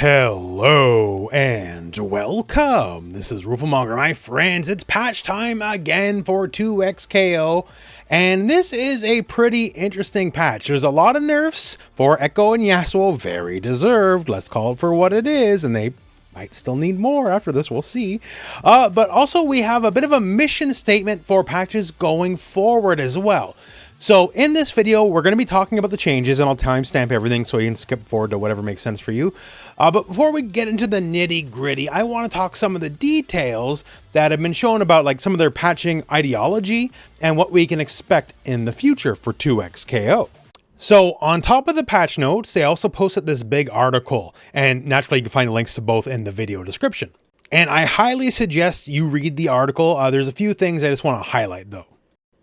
Hello and welcome. This is rooflemonger, my friends. It's patch time again for 2xKO, and this is a pretty interesting patch. There's a lot of nerfs for Ekko and Yasuo, very deserved. Let's call it for what it is, and they might still need more after this, we'll see. But also we have a bit of a mission statement for patches going forward as well. So in this video, we're going to be talking about the changes, and I'll timestamp everything so you can skip forward to whatever makes sense for you. But before we get into the nitty gritty, I want to talk some of the details that have been shown about like some of their patching ideology and what we can expect in the future for 2xKO. So on top of the patch notes, they also posted this big article, and naturally you can find the links to both in the video description. And I highly suggest you read the article. There's a few things I just want to highlight though.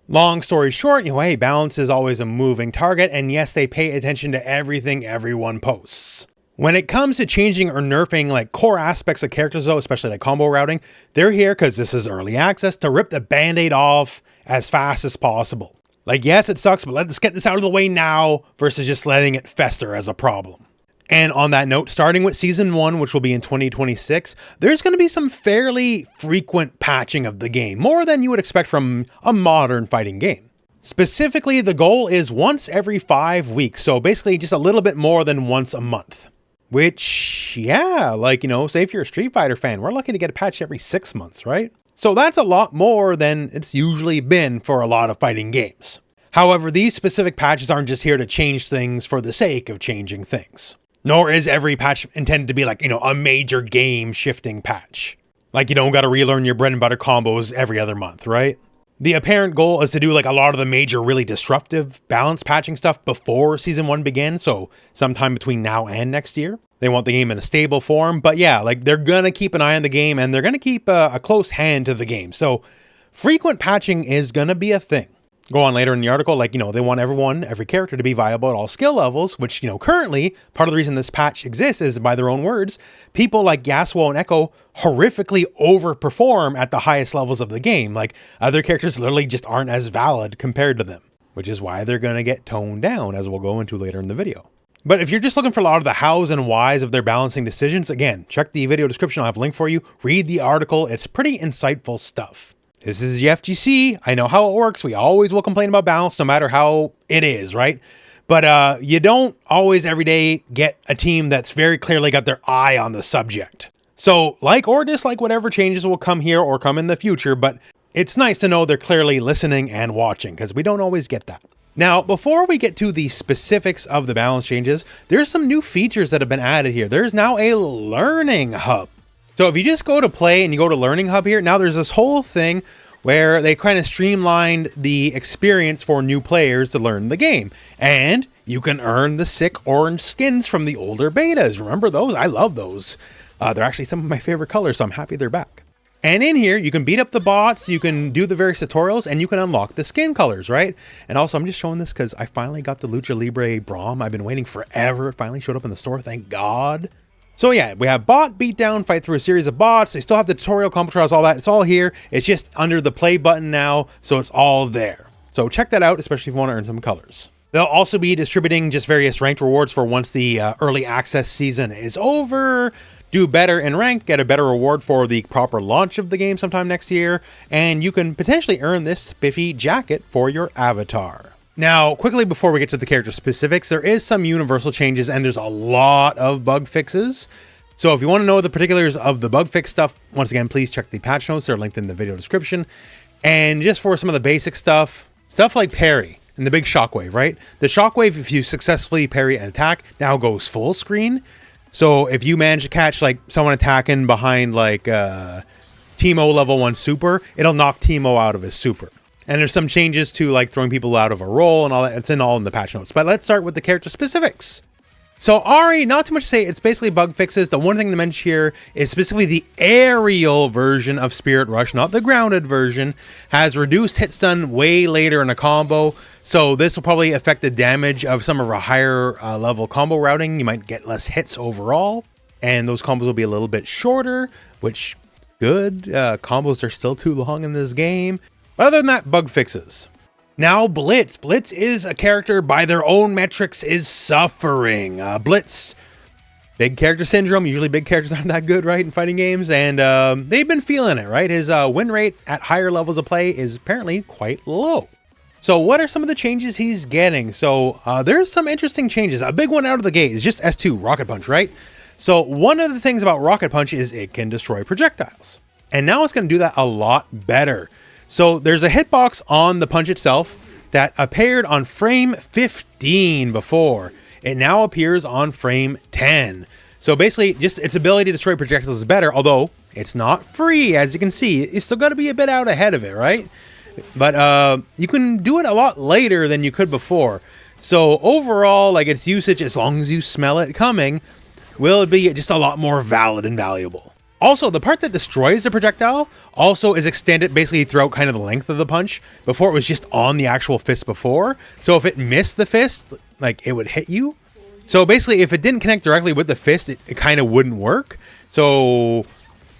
Long story short, hey, balance is always a moving target, and yes, they pay attention to everything everyone posts. When it comes to changing or nerfing like core aspects of characters though, especially like combo routing, they're here because this is early access to rip the band-aid off as fast as possible. Like, yes, it sucks, but let's get this out of the way now versus just letting it fester as a problem. And on that note, starting with Season 1, which will be in 2026, there's going to be some fairly frequent patching of the game, more than you would expect from a modern fighting game. Specifically, the goal is once every 5 weeks, so basically just a little bit more than once a month. Which, yeah, like, say if you're a Street Fighter fan, we're lucky to get a patch every 6 months, right? So that's a lot more than it's usually been for a lot of fighting games. However, these specific patches aren't just here to change things for the sake of changing things. Nor is every patch intended to be like, a major game shifting patch. Like you don't got to relearn your bread and butter combos every other month, right? The apparent goal is to do like a lot of the major really disruptive balance patching stuff before Season 1 begins, so sometime between now and next year. They want the game in a stable form, but yeah, like they're going to keep an eye on the game and they're going to keep a close hand to the game. So frequent patching is going to be a thing. Go on later in the article, like, they want every character to be viable at all skill levels, which, currently, part of the reason this patch exists is, by their own words, people like Yasuo and Ekko horrifically overperform at the highest levels of the game. Like, other characters literally just aren't as valid compared to them, which is why they're going to get toned down, as we'll go into later in the video. But if you're just looking for a lot of the hows and whys of their balancing decisions, again, check the video description. I'll have a link for you. Read the article. It's pretty insightful stuff. This is the FGC. I know how it works. We always will complain about balance no matter how it is, right? But you don't always every day get a team that's very clearly got their eye on the subject. So like or dislike whatever changes will come here or come in the future, but it's nice to know they're clearly listening and watching because we don't always get that. Now, before we get to the specifics of the balance changes, there's some new features that have been added here. There's now a learning hub. So if you just go to play and you go to Learning Hub here, now there's this whole thing where they kind of streamlined the experience for new players to learn the game. And you can earn the sick orange skins from the older betas. Remember those? I love those. They're actually some of my favorite colors, so I'm happy they're back. And in here, you can beat up the bots, you can do the various tutorials, and you can unlock the skin colors, right? And also, I'm just showing this because I finally got the Lucha Libre Braum. I've been waiting forever. It finally showed up in the store, thank God. So yeah, we have bot beatdown, fight through a series of bots. They still have the tutorial, combo trials, all that. It's all here. It's just under the play button now, so it's all there. So check that out, especially if you want to earn some colors. They'll also be distributing just various ranked rewards for once the early access season is over. Do better in ranked, get a better reward for the proper launch of the game sometime next year, and you can potentially earn this spiffy jacket for your avatar. Now, quickly before we get to the character specifics, there is some universal changes and there's a lot of bug fixes. So if you want to know the particulars of the bug fix stuff, once again, please check the patch notes. They're linked in the video description. And just for some of the basic stuff like parry and the big shockwave, right? The shockwave, if you successfully parry an attack, now goes full screen. So if you manage to catch like someone attacking behind like Teemo level 1 super, it'll knock Teemo out of his super. And there's some changes to like throwing people out of a role and all that. It's all in the patch notes. But let's start with the character specifics. So Ahri, not too much to say. It's basically bug fixes. The one thing to mention here is specifically the aerial version of Spirit Rush, not the grounded version, has reduced hit stun way later in a combo. So this will probably affect the damage of some of our higher level combo routing. You might get less hits overall. And those combos will be a little bit shorter, which good. Combos are still too long in this game. Other than that, bug fixes. Now Blitz. Blitz is a character by their own metrics is suffering. Blitz Big character syndrome. Usually big characters aren't that good, right, in fighting games, and they've been feeling it, right? His win rate at higher levels of play is apparently quite low. So what are some of the changes he's getting? So there's some interesting changes. A big one out of the gate is just S2, Rocket Punch, right? So one of the things about Rocket Punch is it can destroy projectiles. And now it's going to do that a lot better. So there's a hitbox on the punch itself that appeared on frame 15 before. It now appears on frame 10. So basically, just its ability to destroy projectiles is better, although it's not free, as you can see. It's still got to be a bit out ahead of it, right? But you can do it a lot later than you could before. So overall, like, its usage, as long as you smell it coming, will be just a lot more valid and valuable. Also, the part that destroys the projectile also is extended basically throughout kind of the length of the punch. Before, it was just on the actual fist before. So if it missed the fist, like, it would hit you. So basically, if it didn't connect directly with the fist, it kind of wouldn't work. So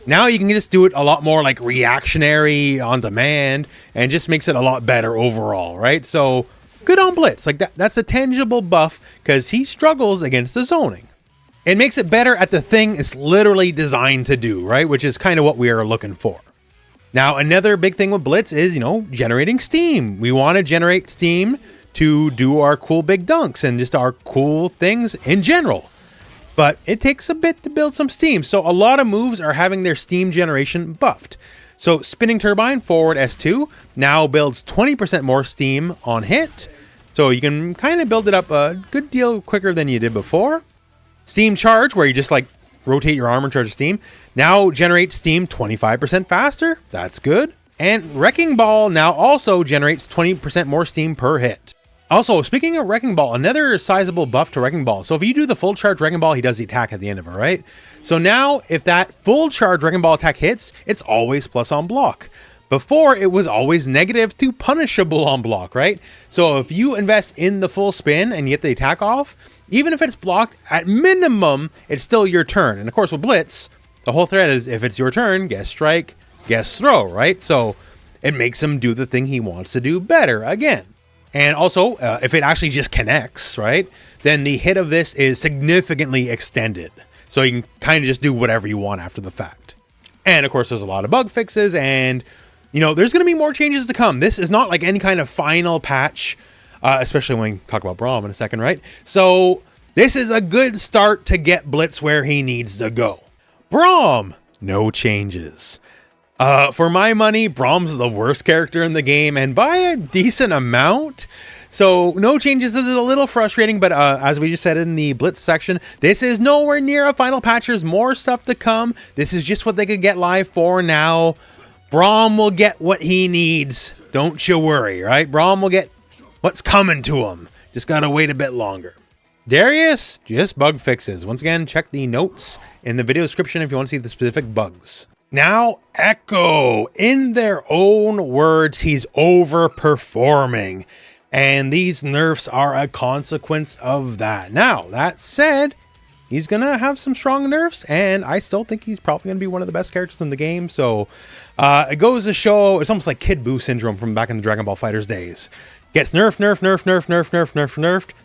now you can just do it a lot more like reactionary, on demand, and just makes it a lot better overall, right? So good on Blitz. Like, that's a tangible buff because he struggles against the zoning. It makes it better at the thing it's literally designed to do, right? Which is kind of what we are looking for. Now, another big thing with Blitz is, generating steam. We want to generate steam to do our cool big dunks and just our cool things in general. But it takes a bit to build some steam. So a lot of moves are having their steam generation buffed. So Spinning Turbine, forward S2, now builds 20% more steam on hit. So you can kind of build it up a good deal quicker than you did before. Steam Charge, where you just like rotate your arm and charge steam, now generates steam 25% faster. That's good. And Wrecking Ball now also generates 20% more steam per hit. Also, speaking of Wrecking Ball, another sizable buff to Wrecking Ball. So if you do the full charge Wrecking Ball, he does the attack at the end of it, right? So now if that full charge Wrecking Ball attack hits, it's always plus on block. Before, it was always negative to punishable on block, right? So if you invest in the full spin and you get the attack off, even if it's blocked, at minimum, it's still your turn. And of course, with Blitz, the whole thread is if it's your turn, guess strike, guess throw, right? So it makes him do the thing he wants to do better again. And also, if it actually just connects, right, then the hit of this is significantly extended. So you can kind of just do whatever you want after the fact. And of course, there's a lot of bug fixes and, there's going to be more changes to come. This is not like any kind of final patch. Especially when we talk about Braum in a second, right? So this is a good start to get Blitz where he needs to go. Braum, no changes. For my money, Braum's the worst character in the game, and by a decent amount. So no changes is a little frustrating, but as we just said in the Blitz section, this is nowhere near a final patch. There's more stuff to come. This is just what they could get live for now. Braum will get what he needs. Don't you worry, right? Braum will get what's coming to him. Just gotta wait a bit longer. Darius, just bug fixes. Once again, check the notes in the video description if you want to see the specific bugs. Now, Ekko. In their own words, he's overperforming. And these nerfs are a consequence of that. Now, that said, he's going to have some strong nerfs. And I still think he's probably going to be one of the best characters in the game. So, it goes to show, it's almost like Kid Buu syndrome from back in the Dragon Ball FighterZ days. Gets nerfed.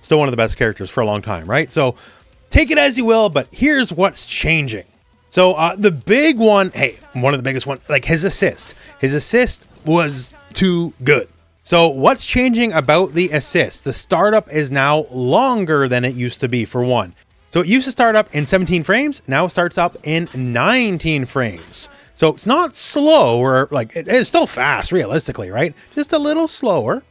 Still one of the best characters for a long time, right? So take it as you will, but here's what's changing. So the big one, one of the biggest one, like his assist. His assist was too good. So what's changing about the assist? The startup is now longer than it used to be, for one. So it used to start up in 17 frames. Now it starts up in 19 frames. So it's not slow, or like it is still fast, realistically, right? Just a little slower.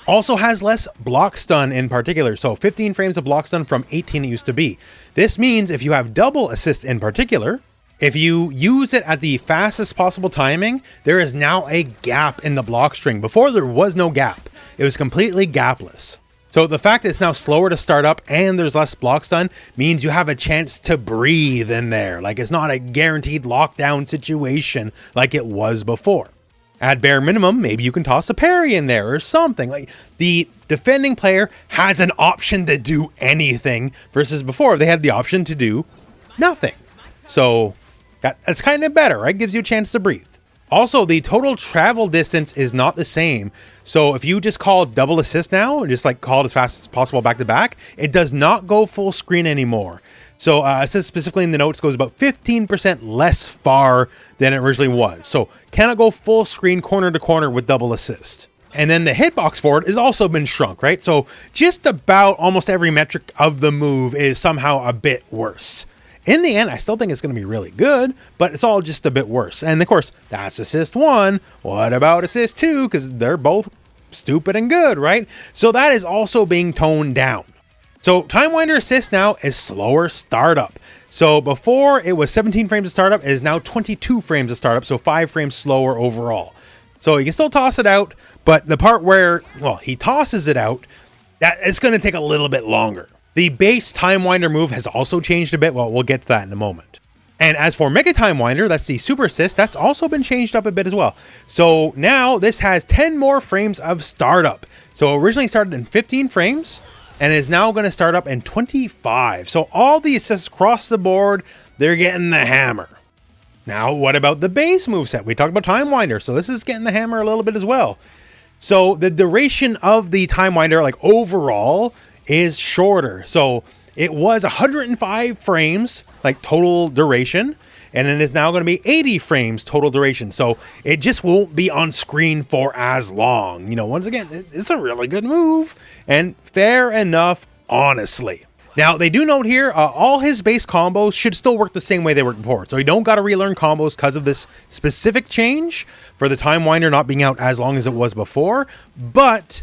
Also has less block stun in particular. So 15 frames of block stun from 18 it used to be. This means if you have double assist in particular, if you use it at the fastest possible timing, there is now a gap in the block string. Before, there was no gap. It was completely gapless. So the fact that it's now slower to start up and there's less block stun means you have a chance to breathe in there. Like, it's not a guaranteed lockdown situation like it was before. At bare minimum, maybe you can toss a parry in there or something. Like, the defending player has an option to do anything versus before they had the option to do nothing. So that's kind of better, right? Gives you a chance to breathe. Also, the total travel distance is not the same. So if you just call double assist now and just like call it as fast as possible back to back, it does not go full screen anymore. So it says specifically in the notes goes about 15% less far than it originally was. So cannot go full screen corner to corner with double assist. And then the hitbox for it has also been shrunk, right? So just about almost every metric of the move is somehow a bit worse. In the end, I still think it's going to be really good, but it's all just a bit worse. And of course, that's assist 1. What about assist 2? Because they're both stupid and good, right? So that is also being toned down. So Timewinder assist now is slower startup. So before it was 17 frames of startup, it is now 22 frames of startup, so 5 frames slower overall. So you can still toss it out, but the part where, well, he tosses it out, that it's going to take a little bit longer. The base Timewinder move has also changed a bit. Well, we'll get to that in a moment. And as for Mega Timewinder, that's the super assist, that's also been changed up a bit as well. So now this has 10 more frames of startup. So originally started in 15 frames and is now going to start up in 25. So all the assists across the board, they're getting the hammer. Now, what about the base moveset? We talked about Timewinder, so this is getting the hammer a little bit as well. So the duration of the Timewinder, like overall, is shorter. So it was 105 frames, like total duration, and it is now going to be 80 frames total duration. So it just won't be on screen for as long. You know, once again, it's a really good move, and fair enough, honestly. Now, they do note here, all his base combos should still work the same way they worked before. So you don't got to relearn combos because of this specific change for the Timewinder not being out as long as it was before. But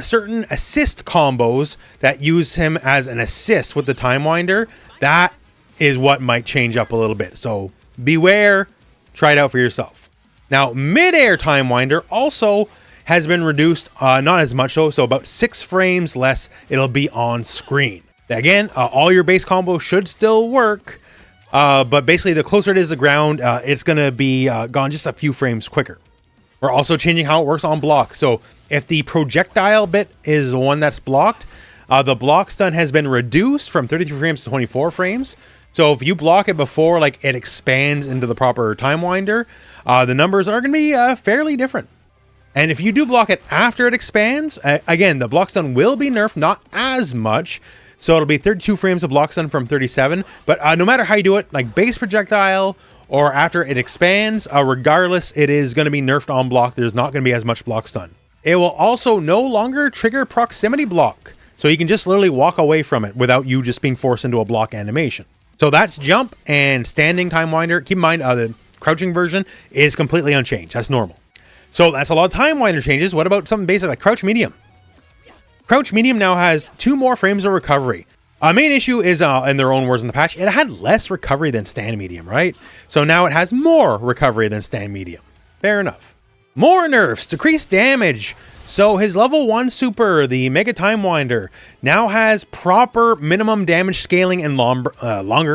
certain assist combos that use him as an assist with the Timewinder, that is what might change up a little bit. So beware, try it out for yourself. Now, mid-air Timewinder also has been reduced, not as much though, so about 6 frames less it'll be on screen. Again, all your base combos should still work, but basically the closer it is to the ground, it's going to be gone just a few frames quicker. We're also changing how it works on block. So if the projectile bit is the one that's blocked, the block stun has been reduced from 33 frames to 24 frames. So if you block it before like it expands into the proper Timewinder, the numbers are going to be fairly different. And if you do block it after it expands, again, the block stun will be nerfed, not as much. So it'll be 32 frames of block stun from 37. But no matter how you do it, like base projectile or after it expands, regardless, it is going to be nerfed on block. There's not going to be as much block stun. It will also no longer trigger proximity block. So you can just literally walk away from it without you just being forced into a block animation. So that's jump and standing Timewinder. Keep in mind, the crouching version is completely unchanged. That's normal. So that's a lot of Timewinder changes. What about something basic like crouch medium? Crouch medium now has 2 more frames of recovery. Main issue is, in their own words in the patch, it had less recovery than stand medium, right? So now it has more recovery than stand medium. Fair enough. More nerfs, decreased damage. So his level 1 super, the Mega Timewinder, now has proper minimum damage scaling and longer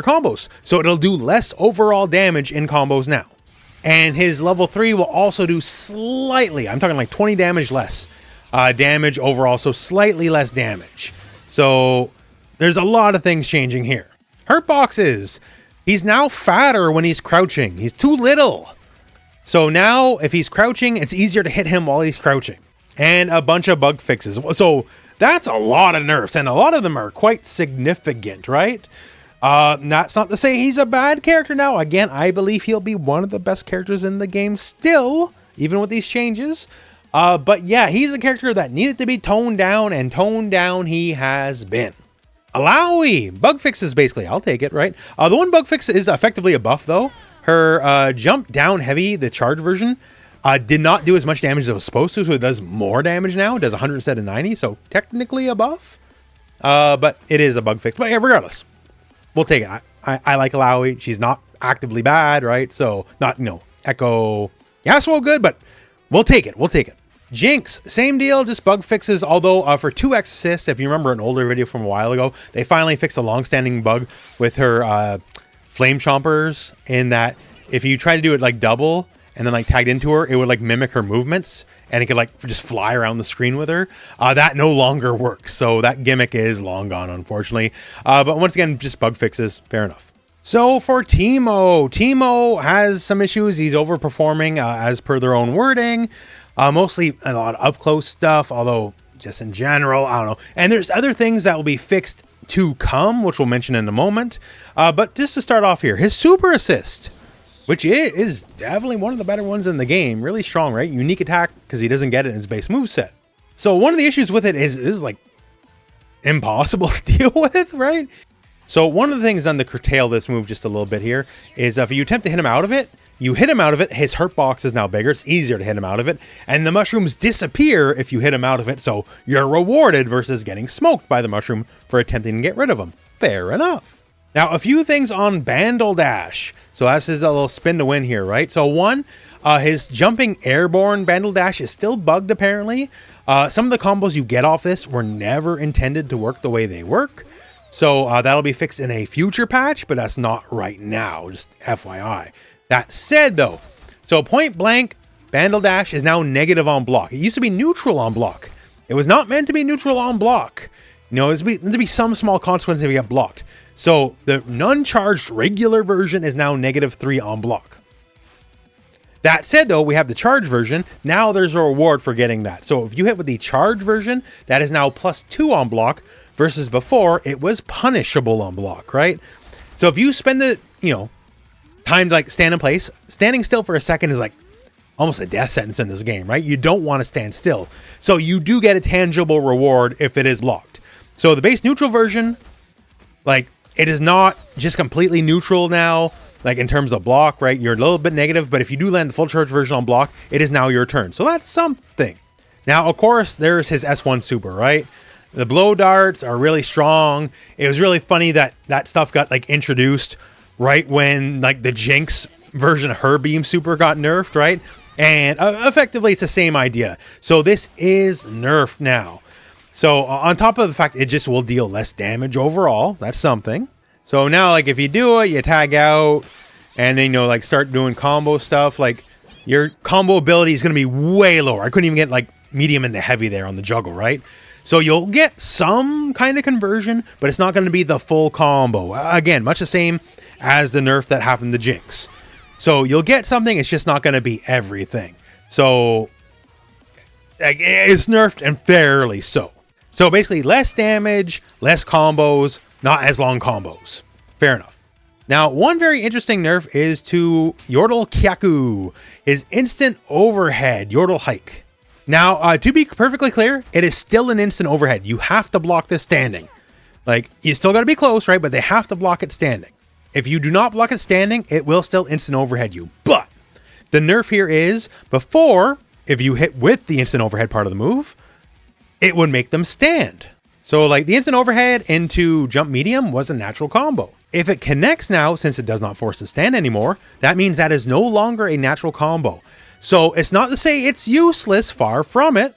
combos. So it'll do less overall damage in combos now. And his level 3 will also do slightly, I'm talking like 20 damage less. Damage overall, so slightly less damage. So there's a lot of things changing here. Hurt boxes. He's now fatter when he's crouching. He's too little. So now if he's crouching, it's easier to hit him while he's crouching. And a bunch of bug fixes. So that's a lot of nerfs, and a lot of them are quite significant, right? That's not to say he's a bad character now. Again, I believe he'll be one of the best characters in the game still, even with these changes. But yeah, he's a character that needed to be toned down, and toned down he has been. Illaoi, bug fixes basically, I'll take it, right? The one bug fix is effectively a buff though. Her jump down heavy, the charge version, did not do as much damage as it was supposed to, so it does more damage now. It does 100 instead of 90, so technically a buff. But it is a bug fix. But yeah, regardless, we'll take it. I like Illaoi. She's not actively bad, right? So not, you know, Ekko, Yasuo good, but we'll take it. We'll take it. Jinx, same deal, just bug fixes. Although for 2x assist, if you remember an older video from a while ago, they finally fixed a long-standing bug with her flame chompers, in that if you try to do it like double and then like tagged into her, it would like mimic her movements and it could like just fly around the screen with her. That no longer works. So that gimmick is long gone, unfortunately. But once again, just bug fixes. Fair enough. So for Teemo has some issues. He's overperforming as per their own wording. Mostly a lot of up close stuff, although just in general, I don't know. And there's other things that will be fixed to come, which we'll mention in a moment. But just to start off here, his super assist, which is definitely one of the better ones in the game. Really strong, right? Unique attack because he doesn't get it in his base moveset. So one of the issues with it is like impossible to deal with, right? So one of the things done to curtail this move just a little bit here is if you attempt to hit him out of it, you hit him out of it, his hurt box is now bigger, it's easier to hit him out of it, and the mushrooms disappear if you hit him out of it, so you're rewarded versus getting smoked by the mushroom for attempting to get rid of him. Fair enough. Now, a few things on Bandle Dash. So that's his little spin to win here, right? So one, his jumping airborne Bandle Dash is still bugged apparently. Some of the combos you get off this were never intended to work the way they work. So that'll be fixed in a future patch, but that's not right now, just FYI. That said though, so point blank, Bandle Dash is now negative on block. It used to be neutral on block. It was not meant to be neutral on block. You know, it's meant to be some small consequence if you get blocked. So the non-charged regular version is now -3 on block. That said though, we have the charged version. Now there's a reward for getting that. So if you hit with the charged version, that is now +2 on block versus before it was punishable on block, right? So if you spend the, you know, time to like stand in place, standing still for a second is like almost a death sentence in this game, right? You don't want to stand still. So you do get a tangible reward if it is blocked. So the base neutral version, like it is not just completely neutral now, like in terms of block, right? You're a little bit negative, but if you do land the full charge version on block, it is now your turn. So that's something. Now, of course, there's his S1 super, right? The blow darts are really strong. It was really funny that that stuff got like introduced right when like the Jinx version of her beam super got nerfed, right? And effectively it's the same idea. So this is nerfed now. So on top of the fact it just will deal less damage overall, that's something. So now like if you do it, you tag out and then, you know, like start doing combo stuff, like your combo ability is going to be way lower. I couldn't even get like medium into heavy there on the juggle, right? So you'll get some kind of conversion, but it's not going to be the full combo. Again, much the same as the nerf that happened to Jinx. So you'll get something, it's just not going to be everything. So like, it's nerfed and fairly so. So basically less damage, less combos, not as long combos. Fair enough. Now, one very interesting nerf is to Yordle Kyaku, his instant overhead Yordle hike. Now, to be perfectly clear, it is still an instant overhead. You have to block this standing. Like, you still got to be close, right? But they have to block it standing. If you do not block it standing, it will still instant overhead you. But the nerf here is, before, if you hit with the instant overhead part of the move, it would make them stand. So, like, the instant overhead into jump medium was a natural combo. If it connects now, since it does not force to stand anymore, that means that is no longer a natural combo. So it's not to say it's useless, far from it,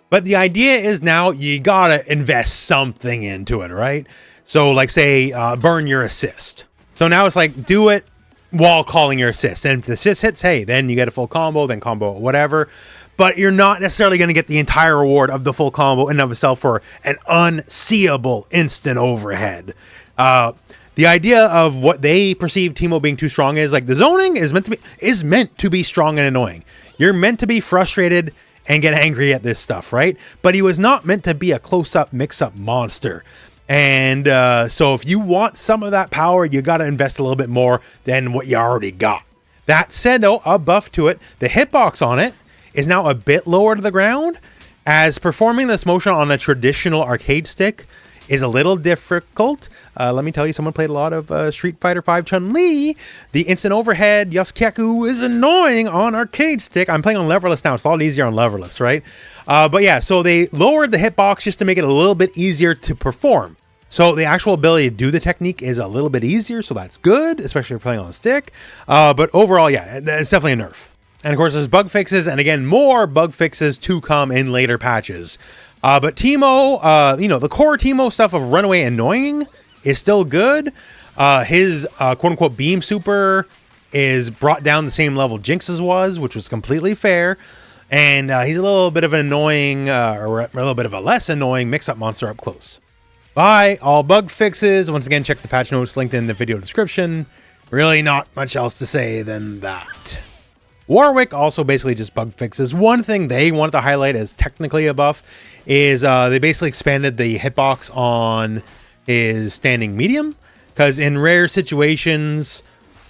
but the idea is now you gotta invest something into it, right? So like say, burn your assist. So now it's like, do it while calling your assist. And if the assist hits, hey, then you get a full combo, then combo, whatever. But you're not necessarily gonna get the entire reward of the full combo in and of itself for an unseeable instant overhead. The idea of what they perceive Teemo being too strong is like the zoning is meant to be strong and annoying. You're meant to be frustrated and get angry at this stuff, right? But he was not meant to be a close-up, mix-up monster. And so if you want some of that power, you got to invest a little bit more than what you already got. That said, though, a buff to it, the hitbox on it is now a bit lower to the ground, as performing this motion on a traditional arcade stick is a little difficult. Let me tell you, someone played a lot of Street Fighter V Chun-Li. The instant overhead Yasuo is annoying on arcade stick. I'm playing on leverless now. It's a lot easier on leverless, right? But yeah, so they lowered the hitbox just to make it a little bit easier to perform. So the actual ability to do the technique is a little bit easier, so that's good, especially if you're playing on a stick. But overall, yeah, it's definitely a nerf. And of course, there's bug fixes, and again, more bug fixes to come in later patches. But Teemo, you know, the core Teemo stuff of runaway annoying is still good. His quote-unquote beam super is brought down the same level Jinx's was, which was completely fair. And he's a little bit of an annoying, or a little bit of a less annoying mix-up monster up close. Bye, all bug fixes. Once again, check the patch notes linked in the video description. Really not much else to say than that. Warwick also basically just bug fixes. One thing they wanted to highlight as technically a buff is they basically expanded the hitbox on is standing medium, because in rare situations,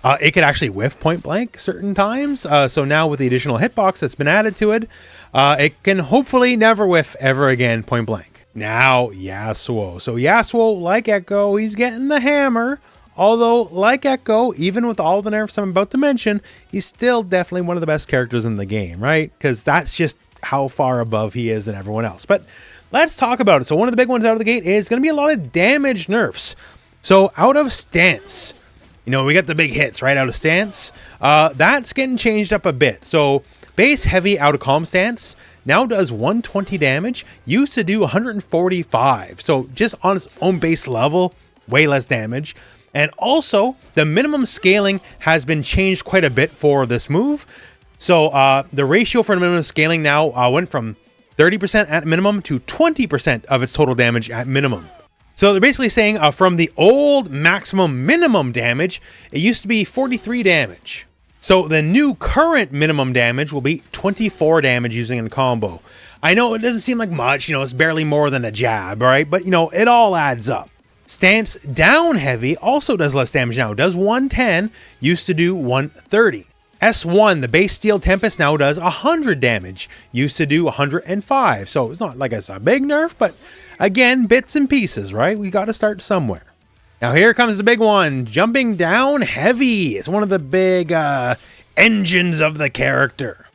it could actually whiff point blank certain times. So now with the additional hitbox that's been added to it, it can hopefully never whiff ever again point blank. Now Yasuo. So Yasuo, like Ekko, he's getting the hammer. Although, like Ekko, even with all the nerfs I'm about to mention, he's still definitely one of the best characters in the game, right? Because that's just how far above he is than everyone else. But let's talk about it. So one of the big ones out of the gate is going to be a lot of damage nerfs. So out of stance, you know, we got the big hits, right? Out of stance. That's getting changed up a bit. So base heavy out of calm stance now does 120 damage. Used to do 145. So just on its own base level, way less damage. And also, the minimum scaling has been changed quite a bit for this move. So the ratio for the minimum scaling now went from 30% at minimum to 20% of its total damage at minimum. So they're basically saying from the old maximum minimum damage, it used to be 43 damage. So the new current minimum damage will be 24 damage using a combo. I know it doesn't seem like much, you know, it's barely more than a jab, right? But, you know, it all adds up. Stance down heavy also does less damage now. It does 110, used to do 130. S1, the base Steel Tempest, now does 100 damage. Used to do 105. So it's not like it's a big nerf, but again, bits and pieces, right? We got to start somewhere. Now here comes the big one, jumping down heavy. It's one of the big engines of the character.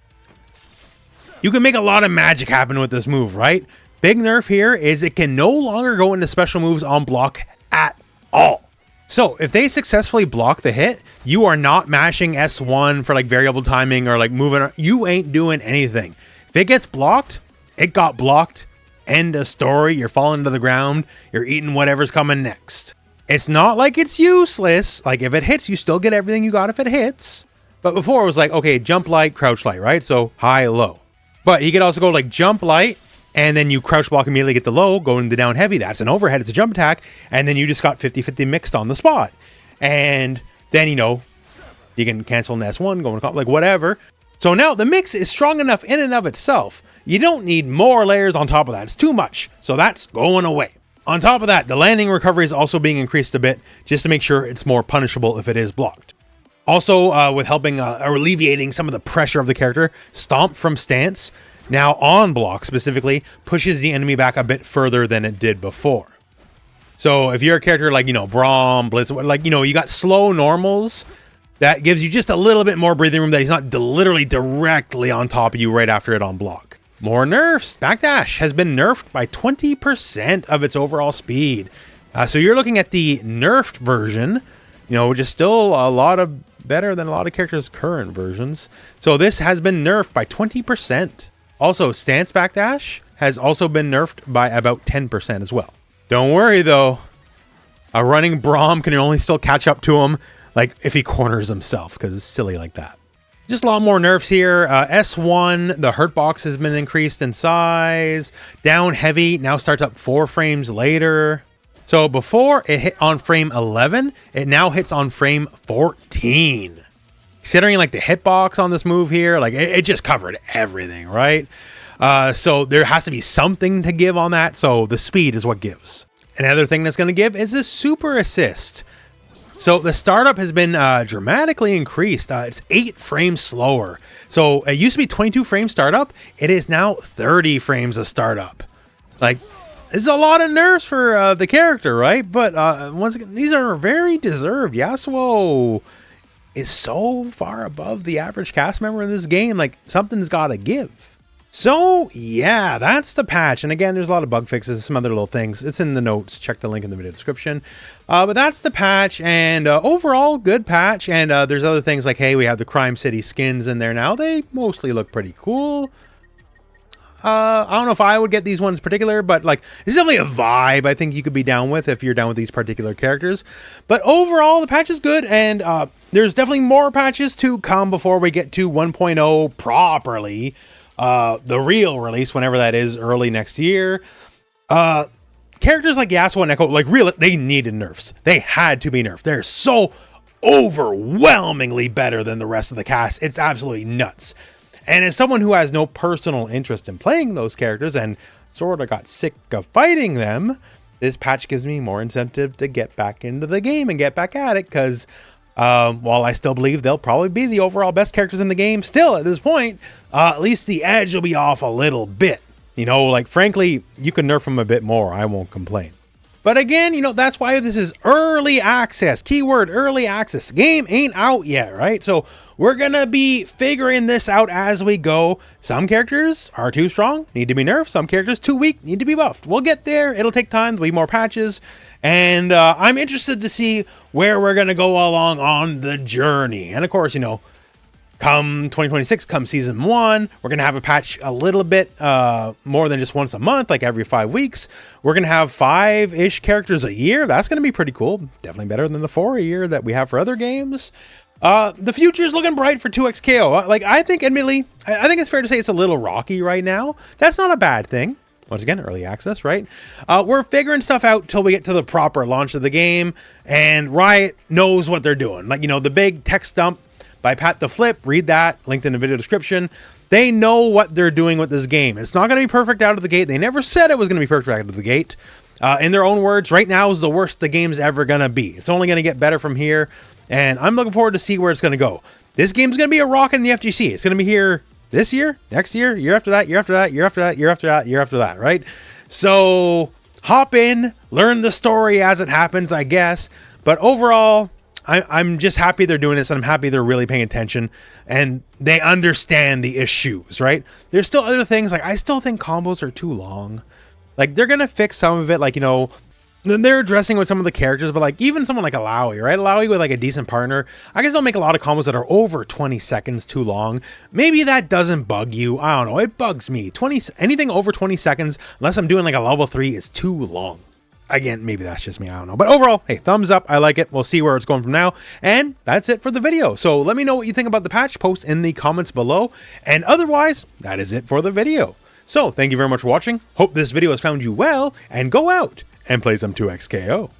You can make a lot of magic happen with this move, right? Big nerf here is it can no longer go into special moves on block at all. So if they successfully block the hit, you are not mashing S1 for like variable timing or like moving. You ain't doing anything. If it gets blocked, it got blocked. End of story. You're falling to the ground. You're eating whatever's coming next. It's not like it's useless. Like if it hits, you still get everything you got if it hits. But before it was like, okay, jump light, crouch light, right? So high, low. But you could also go like jump light, and then you crouch block immediately, get the low, go into down heavy. That's an overhead. It's a jump attack. And then you just got 50-50 mixed on the spot. And then, you know, you can cancel an S1, go into like whatever. So now the mix is strong enough in and of itself. You don't need more layers on top of that. It's too much. So that's going away. On top of that, the landing recovery is also being increased a bit just to make sure it's more punishable if it is blocked. Also, with helping or alleviating some of the pressure of the character, Stomp from stance, now on block specifically, pushes the enemy back a bit further than it did before. So if you're a character like, you know, Braum, Blitz, like, you know, you got slow normals, that gives you just a little bit more breathing room that he's not literally directly on top of you right after it on block. More nerfs. Backdash has been nerfed by 20% of its overall speed. So you're looking at the nerfed version, you know, which is still a lot of better than a lot of characters' current versions. So this has been nerfed by 20%. Also, stance backdash has also been nerfed by about 10% as well. Don't worry though, a running Braum can only still catch up to him like if he corners himself, because it's silly like that. Just a lot more nerfs here. S1, the hurt box has been increased in size. Down heavy now starts up 4 frames later. So before it hit on frame 11, it now hits on frame 14. Considering like the hitbox on this move here, like it just covered everything, right? So there has to be something to give on that. So the speed is what gives. Another thing that's going to give is a super assist. So the startup has been dramatically increased. It's 8 frames slower. So it used to be 22 frame startup. It is now 30 frames of startup. Like, it's a lot of nerfs for the character, right? But once again, these are very deserved. Yasuo is so far above the average cast member in this game. Like, something's got to give. So yeah, that's the patch. And again, there's a lot of bug fixes, some other little things. It's in the notes. Check the link in the video description. But that's the patch, and overall good patch. And there's other things like, hey, we have the Crime City skins in there now. They mostly look pretty cool. I don't know if I would get these ones particular, but like, it's definitely a vibe I think you could be down with if you're down with these particular characters. But overall, the patch is good, and there's definitely more patches to come before we get to 1.0 properly. The real release, whenever that is, early next year. Characters like Yasuo and Ekko, like real, they needed nerfs. They had to be nerfed. They're so overwhelmingly better than the rest of the cast. It's absolutely nuts. And as someone who has no personal interest in playing those characters and sort of got sick of fighting them, this patch gives me more incentive to get back into the game and get back at it, because while I still believe they'll probably be the overall best characters in the game, still at this point, at least the edge will be off a little bit. You know, like, frankly, you can nerf them a bit more. I won't complain. But again, you know, that's why this is early access. Keyword, early access. Game ain't out yet, right? So we're going to be figuring this out as we go. Some characters are too strong, need to be nerfed. Some characters too weak, need to be buffed. We'll get there. It'll take time. There'll be more patches. And I'm interested to see where we're going to go along on the journey. And of course, you know, come 2026, come season 1, we're going to have a patch a little bit more than just once a month, like every 5 weeks. We're going to have 5-ish characters a year. That's going to be pretty cool. Definitely better than the 4 a year that we have for other games. The future is looking bright for 2XKO. Like, I think, admittedly, I think it's fair to say it's a little rocky right now. That's not a bad thing. Once again, early access, right? We're figuring stuff out till we get to the proper launch of the game, and Riot knows what they're doing. Like, you know, the big text dump by Pat the Flip, read that, linked in the video description. They know what they're doing with this game. It's not going to be perfect out of the gate. They never said it was going to be perfect out of the gate. In their own words, right now is the worst the game's ever going to be. It's only going to get better from here, and I'm looking forward to see where it's going to go. This game's going to be a rock in the FGC. It's going to be here this year, next year, year after that, year after that, year after that, year after that, year after that, right? So hop in, learn the story as it happens, I guess. But overall, I'm just happy they're doing this, and I'm happy they're really paying attention and they understand the issues, right? There's still other things, like I still think combos are too long. Like, they're gonna fix some of it, like, you know, they're addressing with some of the characters, but like even someone like Illaoi, right? Illaoi with like a decent partner, I guess they'll make a lot of combos that are over 20 seconds too long. Maybe that doesn't bug you. I don't know. It bugs me. Anything over 20 seconds, unless I'm doing like a level 3, is too long. Again, maybe that's just me. I don't know. But overall, hey, thumbs up. I like it. We'll see where it's going from now. And that's it for the video. So let me know what you think about the patch. Post in the comments below. And otherwise, that is it for the video. So thank you very much for watching. Hope this video has found you well, and go out and play some 2XKO.